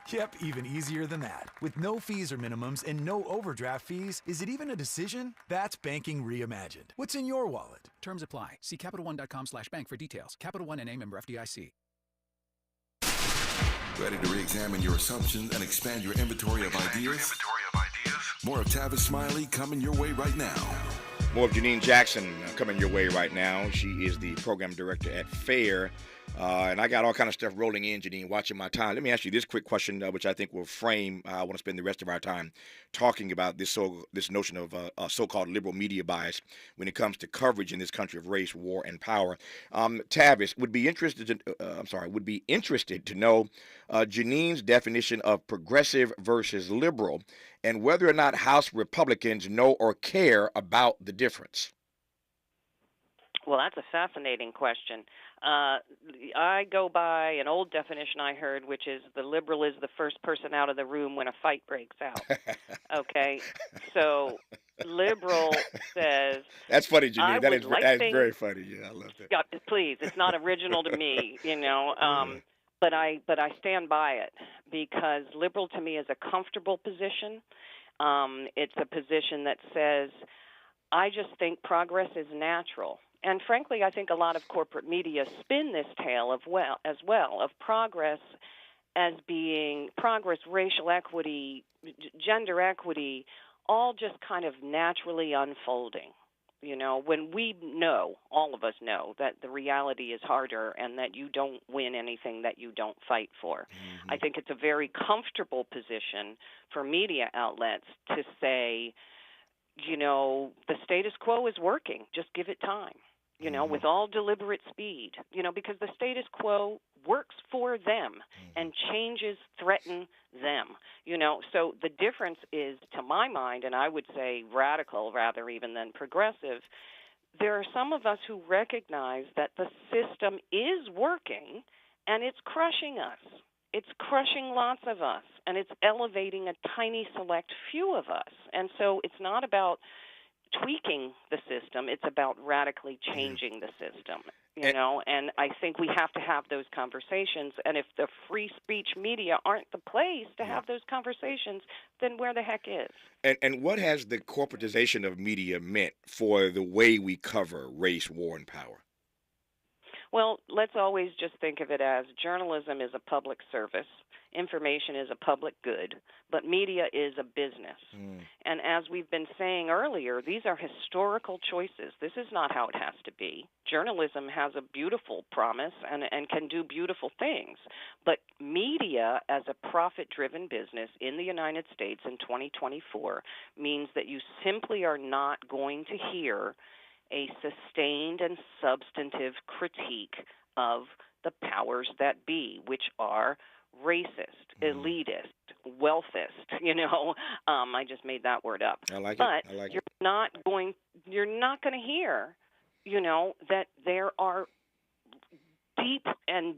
Yep, even easier than that. With no fees or minimums and no overdraft fees, is it even a decision? That's banking reimagined. What's in your wallet? Terms apply. See CapitalOne.com/bank for details. Capital One N.A. member FDIC. Ready to re-examine your assumptions and expand your inventory of ideas? More of Tavis Smiley coming your way right now. More of Janine Jackson coming your way right now. She is the program director at FAIR. And I got all kind of stuff rolling in, Janine, watching my time. Let me ask you this quick question, which I think will frame. I want to spend the rest of our time talking about this notion of so-called liberal media bias when it comes to coverage in this country of race, war, and power. Tavis would be interested to know Janine's definition of progressive versus liberal, and whether or not House Republicans know or care about the difference. Well, that's a fascinating question. I go by an old definition I heard, which is the liberal is the first person out of the room when a fight breaks out. Okay? So liberal says... That's funny, Janine. That's very funny. Yeah, I love that. Yeah, please. It's not original to me, you know. But I stand by it because liberal to me is a comfortable position. It's a position that says, I just think progress is natural. And frankly, I think a lot of corporate media spin this tale of progress as being progress, racial equity, gender equity, all just kind of naturally unfolding. You know, when we know, all of us know, that the reality is harder and that you don't win anything that you don't fight for. Mm-hmm. I think it's a very comfortable position for media outlets to say, the status quo is working. Just give it time, with all deliberate speed, because the status quo works for them and changes threaten them, So the difference is, to my mind, and I would say radical rather even than progressive, there are some of us who recognize that the system is working and it's crushing us. It's crushing lots of us, and it's elevating a tiny select few of us. And so it's not about tweaking the system, it's about radically changing the system, and I think we have to have those conversations. And if the free speech media aren't the place to have those conversations, then where the heck is? And what has the corporatization of media meant for the way we cover race, war, and power? Well, let's always just think of it as journalism is a public service, information is a public good, but media is a business. And as we've been saying earlier, these are historical choices. This is not how it has to be. Journalism has a beautiful promise and can do beautiful things, but media as a profit-driven business in the United States in 2024 means that you simply are not going to hear a sustained and substantive critique of the powers that be, which are racist, elitist, wealthist. I just made that word up. I like but it. I like you're not going to hear, that there are deep and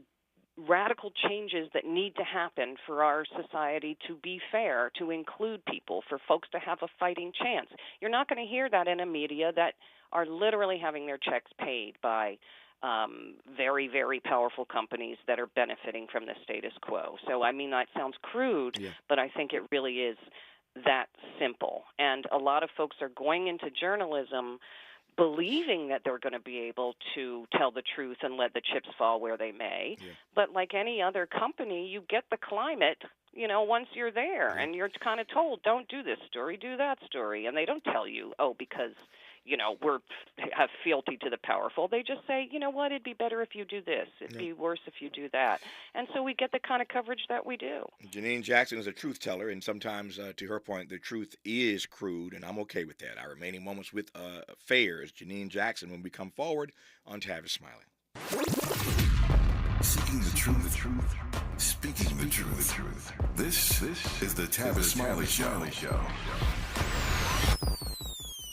radical changes that need to happen for our society to be fair, to include people, for folks to have a fighting chance. You're not going to hear that in a media that are literally having their checks paid by very, very powerful companies that are benefiting from the status quo. So, that sounds crude, but I think it really is that simple. And a lot of folks are going into journalism believing that they're going to be able to tell the truth and let the chips fall where they may. But like any other company, you get the climate, once you're there, and you're kind of told, don't do this story, do that story. And they don't tell you, because we're have fealty to the powerful. They just say, what, it'd be better if you do this. It'd be worse if you do that. And so we get the kind of coverage that we do. Janine Jackson is a truth teller, and sometimes, to her point, the truth is crude, and I'm okay with that. Our remaining moments with affairs, Janine Jackson, when we come forward on Tavis Smiley. Seeking the truth, speaking the truth. This is the Tavis Smiley Show.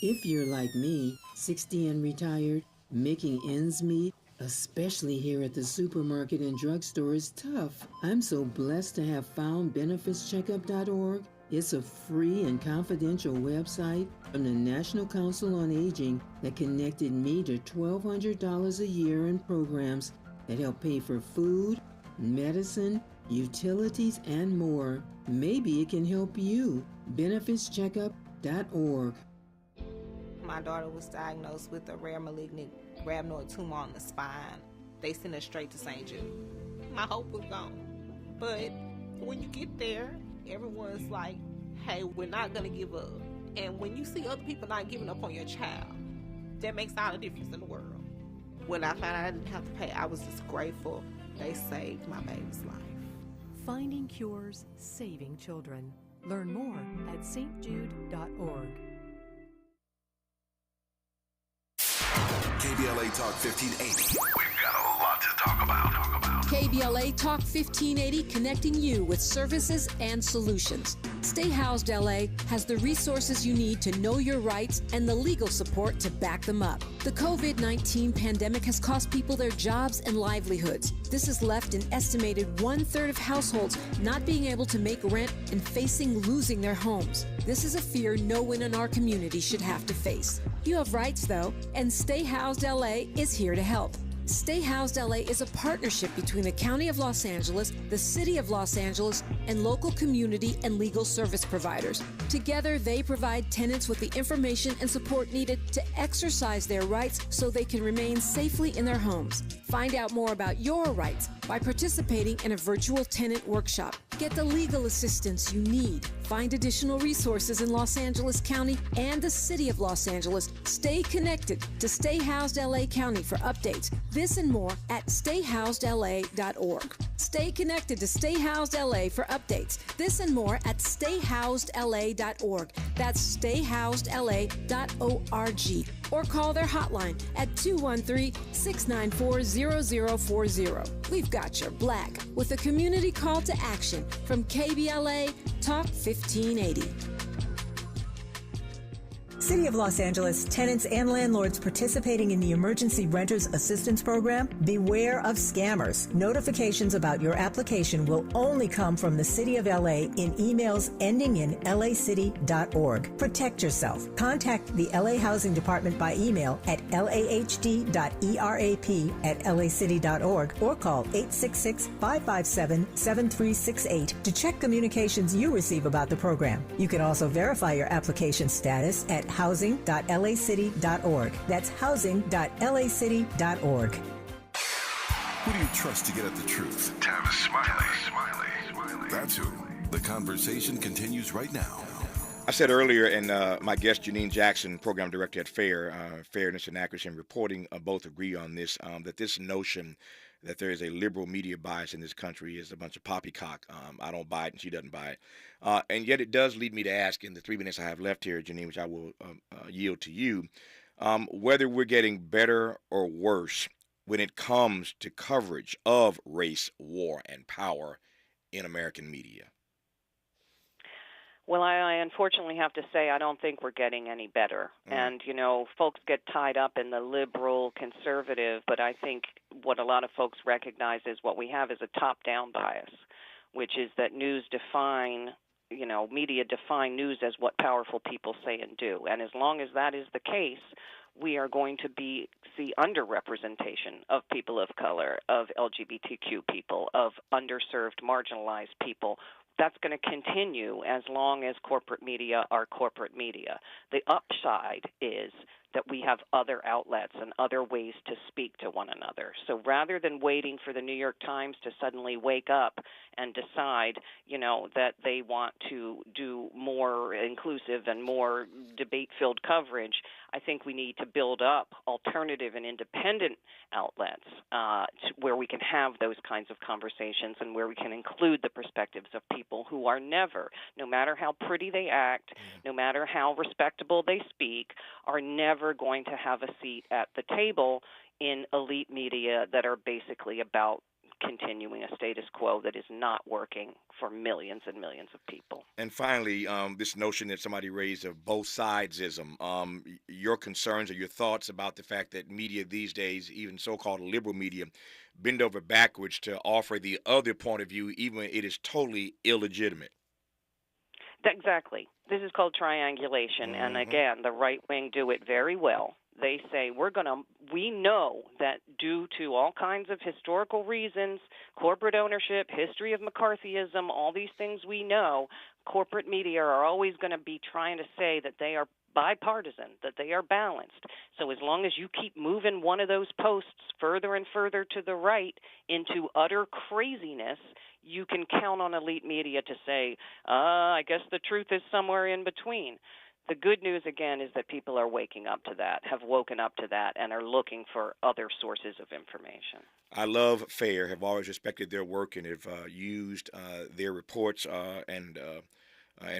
If you're like me, 60 and retired, making ends meet, especially here at the supermarket and drugstore, is tough. I'm so blessed to have found benefitscheckup.org. It's a free and confidential website from the National Council on Aging that connected me to $1,200 a year in programs that help pay for food, medicine, utilities, and more. Maybe it can help you. benefitscheckup.org. My daughter was diagnosed with a rare malignant rhabdoid tumor on the spine. They sent her straight to St. Jude. My hope was gone. But when you get there, everyone's like, hey, we're not going to give up. And when you see other people not giving up on your child, that makes all the difference in the world. When I found out I didn't have to pay, I was just grateful they saved my baby's life. Finding cures, saving children. Learn more at stjude.org. KBLA Talk 1580. We've got a lot to talk about. KBLA Talk 1580, connecting you with services and solutions. Stay Housed LA has the resources you need to know your rights and the legal support to back them up. The COVID-19 pandemic has cost people their jobs and livelihoods. This has left an estimated 1/3 of households not being able to make rent and facing losing their homes. This is a fear no one in our community should have to face. You have rights, though, and Stay Housed LA is here to help. Stay Housed LA is a partnership between the County of Los Angeles, the City of Los Angeles, and local community and legal service providers. Together, they provide tenants with the information and support needed to exercise their rights so they can remain safely in their homes. Find out more about your rights by participating in a virtual tenant workshop. Get the legal assistance you need. Find additional resources in Los Angeles County and the City of Los Angeles. Stay connected to Stay Housed LA County for updates. This and more at stayhousedla.org. Stay connected to Stay Housed LA for updates. This and more at stayhousedla.org. That's stayhousedla.org. Or call their hotline at 213-694-0040. We've got your Black with a community call to action from KBLA Talk 1580. City of Los Angeles tenants and landlords participating in the Emergency Renters Assistance Program, beware of scammers. Notifications about your application will only come from the City of LA in emails ending in lacity.org. Protect yourself. Contact the LA Housing Department by email at lahd.erap@lacity.org or call 866-557-7368 to check communications you receive about the program. You can also verify your application status at housing.lacity.org. That's housing.lacity.org. Who do you trust to get at the truth? Tavis, Smiley. That's who. The conversation continues right now. I said earlier, and my guest Janine Jackson, program director at FAIR, Fairness and Accuracy in Reporting, both agree on this, that this notion that there is a liberal media bias in this country is a bunch of poppycock. I don't buy it, and she doesn't buy it. And yet it does lead me to ask, in the 3 minutes I have left here, Janine, which I will yield to you, whether we're getting better or worse when it comes to coverage of race, war, and power in American media. Well, I unfortunately have to say I don't think we're getting any better. And, you know, folks get tied up in the liberal, conservative, but I think what a lot of folks recognize is what we have is a top-down bias, which is that media define news as what powerful people say and do. And as long as that is the case, we are going to see underrepresentation of people of color, of LGBTQ people, of underserved, marginalized people. That's going to continue as long as corporate media are corporate media. The upside is that we have other outlets and other ways to speak to one another. So rather than waiting for the New York Times to suddenly wake up and decide, that they want to do more inclusive and more debate-filled coverage, I think we need to build up alternative and independent outlets where we can have those kinds of conversations and where we can include the perspectives of people who are never, no matter how pretty they act, no matter how respectable they speak, are never going to have a seat at the table in elite media that are basically about continuing a status quo that is not working for millions and millions of people. And finally, this notion that somebody raised of both sidesism, your concerns or your thoughts about the fact that media these days, even so-called liberal media, bend over backwards to offer the other point of view, even when it is totally illegitimate. Exactly. This is called triangulation, and again, the right wing do it very well. They say we know that due to all kinds of historical reasons, corporate ownership, history of McCarthyism, all these things we know, corporate media are always going to be trying to say that they are bipartisan, that they are balanced. So as long as you keep moving one of those posts further and further to the right into utter craziness, you can count on elite media to say, I guess the truth is somewhere in between. The good news, again, is that people are waking up to that, have woken up to that, and are looking for other sources of information. I love FAIR, have always respected their work, and have used their reports and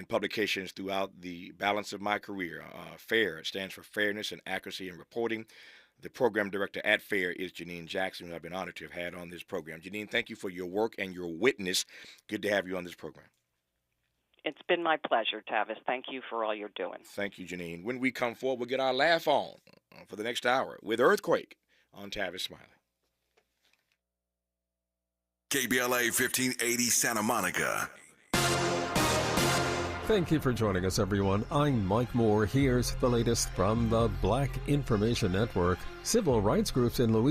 publications throughout the balance of my career. FAIR stands for Fairness and Accuracy in Reporting. The program director at FAIR is Janine Jackson, who I've been honored to have had on this program. Janine, thank you for your work and your witness. Good to have you on this program. It's been my pleasure, Tavis. Thank you for all you're doing. Thank you, Janine. When we come forward, we'll get our laugh on for the next hour with Earthquake on Tavis Smiley. KBLA 1580 Santa Monica. Thank you for joining us, everyone. I'm Mike Moore. Here's the latest from the Black Information Network. Civil rights groups in Louisiana